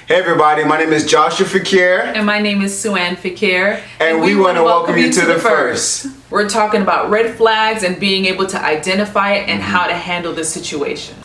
Hey everybody, my name is Joshua Fequiere. And my name is SueAnn Fequiere. And we want to welcome you to the F.I.R.S.T. We're talking about red flags and being able to identify it and how to handle the situation.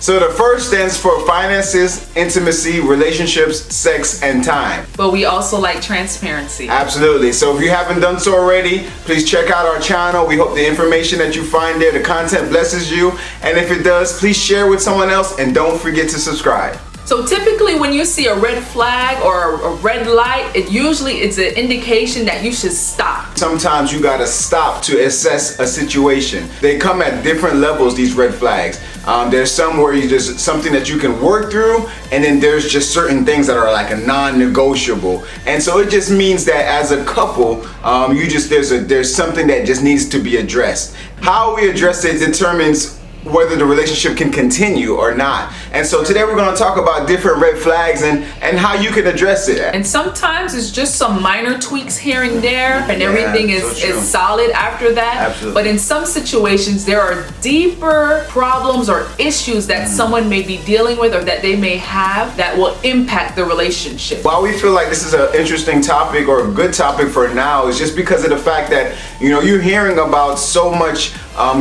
So the F.I.R.S.T stands for finances, intimacy, relationships, sex, and time. But we also like transparency. Absolutely. So if you haven't done so already, please check out our channel. We hope the information that you find there, the content blesses you. And if it does, please share with someone else and don't forget to subscribe. So typically when you see a red flag or a red light, it usually is an indication that you should stop. Sometimes you gotta stop to assess a situation. They come at different levels, these red flags. There's some where you just something that you can work through, and then there's just certain things that are like a non-negotiable. And so it just means that as a couple, there's something that just needs to be addressed. How we address it determines whether the relationship can continue or not. And so today we're going to talk about different red flags and how you can address it. And sometimes it's just some minor tweaks here and there, and everything is solid after that. Absolutely. But in some situations there are deeper problems or issues that someone may be dealing with or that they may have that will impact the relationship. Why we feel like this is an interesting topic or a good topic for now is just because of the fact that, you know, you're hearing about so much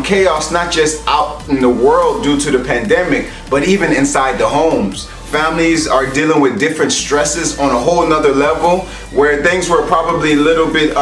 chaos, not just out in the world due to the pandemic, but even inside the homes. Families are dealing with different stresses on a whole nother level, where things were probably a little bit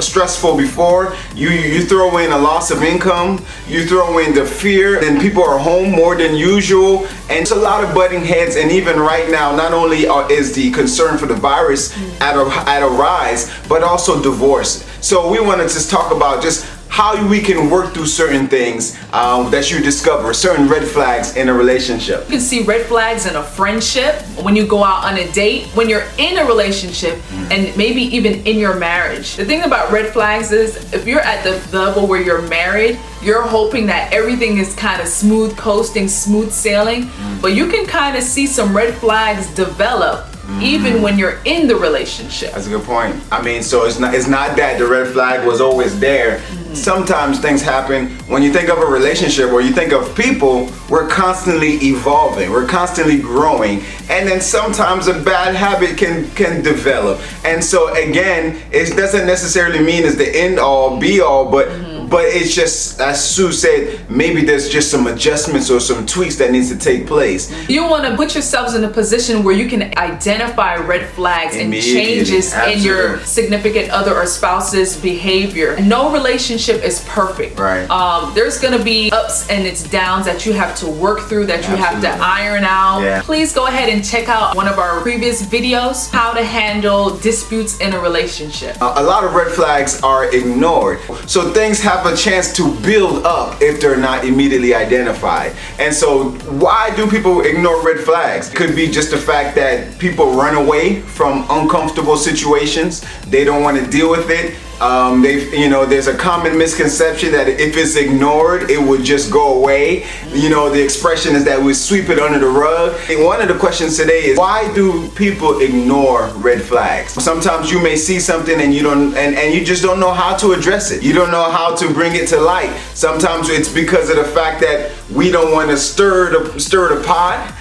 stressful before. You throw in a loss of income, you throw in the fear, and people are home more than usual, and it's a lot of butting heads. And even right now, not only is the concern for the virus at a rise, but also divorce. So we wanted to talk about just how we can work through certain things that you discover, certain red flags in a relationship. You can see red flags in a friendship, when you go out on a date, when you're in a relationship, and maybe even in your marriage. The thing about red flags is if you're at the level where you're married, you're hoping that everything is kind of smooth coasting, smooth sailing, but you can kind of see some red flags develop even when you're in the relationship. That's a good point. I mean, so it's not that the red flag was always there. Sometimes things happen. When you think of a relationship or you think of people, we're constantly evolving, we're constantly growing, and then sometimes a bad habit can develop. And so again, it doesn't necessarily mean it's the end all be all, but it's just, as Sue said, maybe there's just some adjustments or some tweaks that needs to take place. You want to put yourselves in a position where you can identify red flags and changes in your significant other or spouse's behavior. No relationship is perfect. Right. There's going to be ups and it's downs that you have to work through, that you have to iron out. Yeah. Please go ahead and check out one of our previous videos, how to handle disputes in a relationship. A lot of red flags are ignored. So things have a chance to build up if they're not immediately identified. And so why do people ignore red flags? It could be just the fact that people run away from uncomfortable situations. They don't want to deal with it. There's a common misconception that if it's ignored, it would just go away. You know, the expression is that we sweep it under the rug. And one of the questions today is, why do people ignore red flags? Sometimes you may see something and you just don't know how to address it. You don't know how to bring it to light. Sometimes it's because of the fact that we don't want to stir the pot.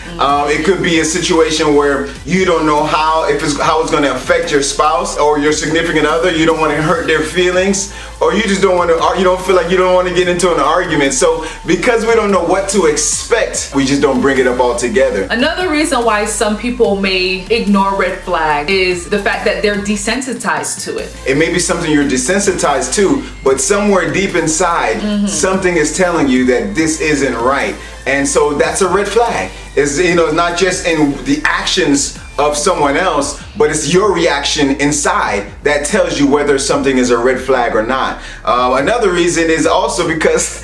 It could be a situation where you don't know how it's going to affect your spouse or your significant other. You don't want to hurt their feelings, or you just don't want to, you don't feel like you don't want to get into an argument. So because we don't know what to expect, we just don't bring it up altogether. Another reason why some people may ignore red flag is the fact that they're desensitized to it. It may be something you're desensitized to, but somewhere deep inside, something is telling you that this isn't right. And so that's a red flag. It's not just in the actions of someone else, but it's your reaction inside that tells you whether something is a red flag or not. Another reason is also because,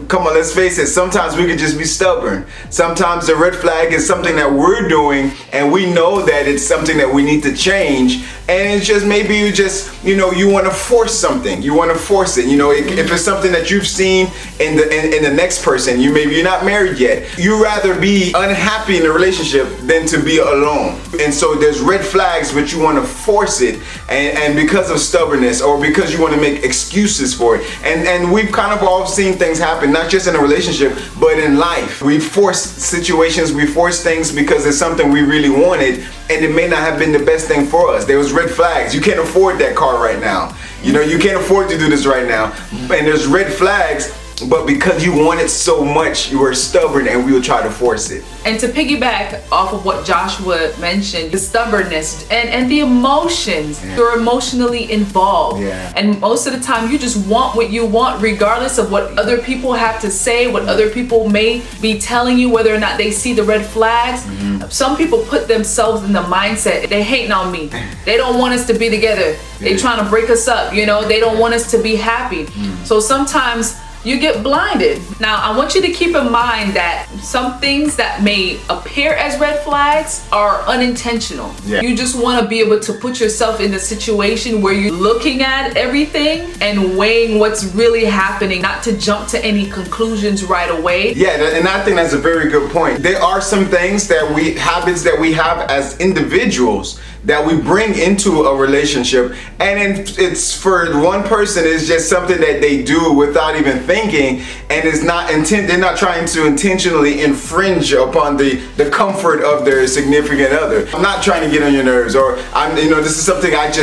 come on, let's face it, sometimes we could just be stubborn. Sometimes the red flag is something that we're doing and we know that it's something that we need to change, and it's just maybe you want to force something. You want to force it. If it's something that you've seen in the next person, you're not married yet. You'd rather be unhappy in a relationship than to be alone. And so there's red flags, but you want to force it, and because of stubbornness or because you want to make excuses for it. And we've kind of all seen things happen, not just in a relationship, but in life. We force situations, we force things because it's something we really wanted, and it may not have been the best thing for us. There was red flags. You can't afford that car right now. You know, you can't afford to do this right now. And there's red flags, but because you want it so much, you are stubborn and we will try to force it. And to piggyback off of what Joshua mentioned, the stubbornness and the emotions, you're emotionally involved. And most of the time you just want what you want regardless of what other people have to say, what other people may be telling you, whether or not they see the red flags. Some people put themselves in the mindset, they hating on me. They don't want us to be together. They trying to break us up, you know, they don't want us to be happy. So sometimes you get blinded. Now, I want you to keep in mind that some things that may appear as red flags are unintentional. You just want to be able to put yourself in a situation where you're looking at everything and weighing what's really happening, not to jump to any conclusions right away. And I think that's a very good point. There are some things that habits that we have as individuals that we bring into a relationship, and it's for one person, it's just something that they do without even thinking, and it's not they're not trying to intentionally infringe upon the comfort of their significant other. I'm not trying to get on your nerves, or this is something I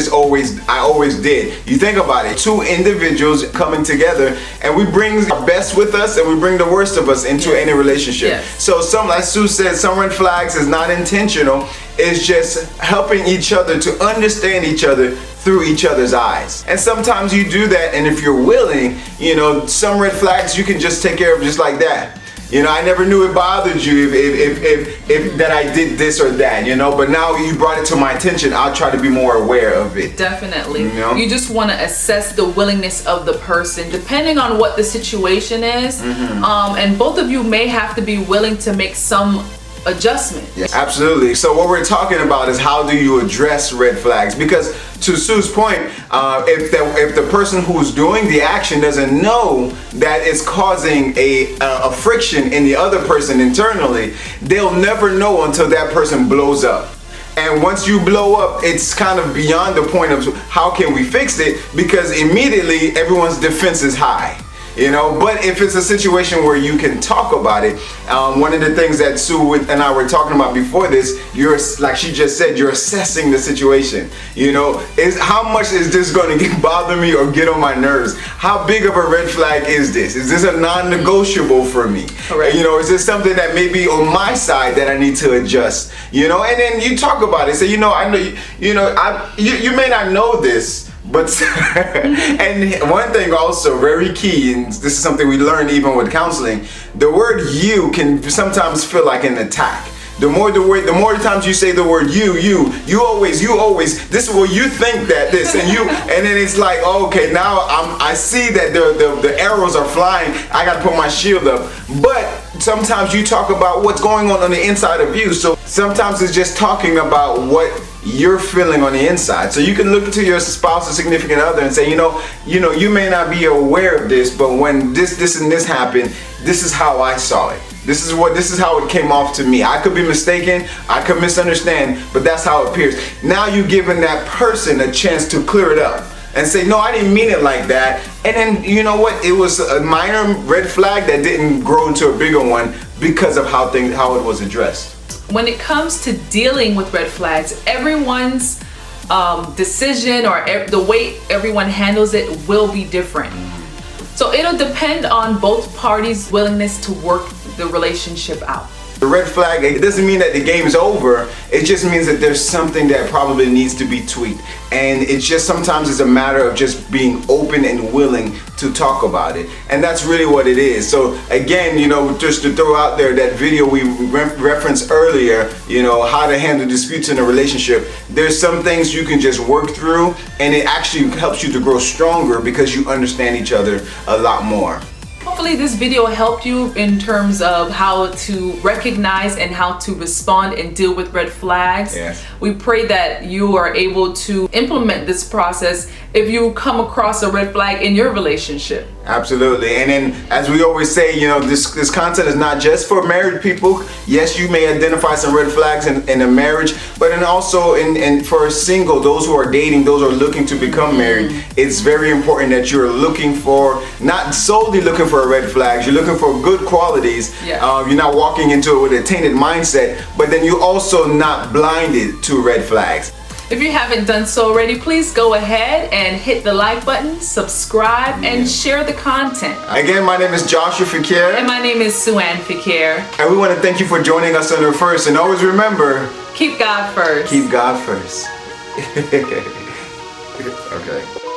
always did. You think about it, two individuals coming together, and we bring our best with us and we bring the worst of us into any relationship. So like Sue said, some red flags is not intentional. It's just helping each other to understand each other through each other's eyes. And sometimes you do that, and if you're willing, some red flags you can just take care of just like that. I never knew it bothered you if that I did this or that, but now you brought it to my attention, I'll try to be more aware of it. Definitely. You just want to assess the willingness of the person depending on what the situation is. And both of you may have to be willing to make some adjustment. Absolutely. So what we're talking about is how do you address red flags? Because to Sue's point, if the person who's doing the action doesn't know that it's causing a friction in the other person internally, they'll never know until that person blows up. And once you blow up, it's kind of beyond the point of how can we fix it, because immediately everyone's defense is high. But if it's a situation where you can talk about it, one of the things that Sue and I were talking about before this, you're, like she just said, you're assessing the situation. Is how much is this going to bother me or get on my nerves? How big of a red flag is this? Is this a non-negotiable for me? Correct. Is this something that may be on my side that I need to adjust? And then you talk about it. Say, I know, you may not know this, but and one thing also very key, and this is something we learned even with counseling, the word you can sometimes feel like an attack. The more times you say the word you always, this is what you think that this, and then it's like, oh, okay, now I see that the arrows are flying, I gotta put my shield up. But sometimes you talk about what's going on the inside of you. So sometimes it's just talking about what you're feeling on the inside. So you can look to your spouse or significant other and say, you may not be aware of this, but when this and this happened, this is how I saw it. This is how it came off to me. I could be mistaken, I could misunderstand, but that's how it appears. Now you've given that person a chance to clear it up and say, no, I didn't mean it like that. And then, you know what? It was a minor red flag that didn't grow into a bigger one because of how it was addressed. When it comes to dealing with red flags, everyone's decision or the way everyone handles it will be different. So it'll depend on both parties' willingness to work the relationship out. The red flag, it doesn't mean that the game is over. It just means that there's something that probably needs to be tweaked. And it's just sometimes it's a matter of just being open and willing to talk about it. And that's really what it is. So again, just to throw out there that video we referenced earlier, how to handle disputes in a relationship. There's some things you can just work through, and it actually helps you to grow stronger because you understand each other a lot more. Hopefully this video helped you in terms of how to recognize and how to respond and deal with red flags. Yes. We pray that you are able to implement this process if you come across a red flag in your relationship. Absolutely. And then, as we always say, you know, this content is not just for married people. Yes, you may identify some red flags in a marriage, but then also in for single, those who are dating, those who are looking to become married, it's very important that you're looking for, not solely looking for red flags, you're looking for good qualities. Yeah. You're not walking into it with a tainted mindset, but then you also not blinded to red flags. If you haven't done so already, please go ahead and hit the like button, subscribe, and share the content. Again, my name is Joshua Fequiere. And my name is SueAnn Fequiere. And we want to thank you for joining us on the First. And always remember, Keep God first. keep God first. Okay.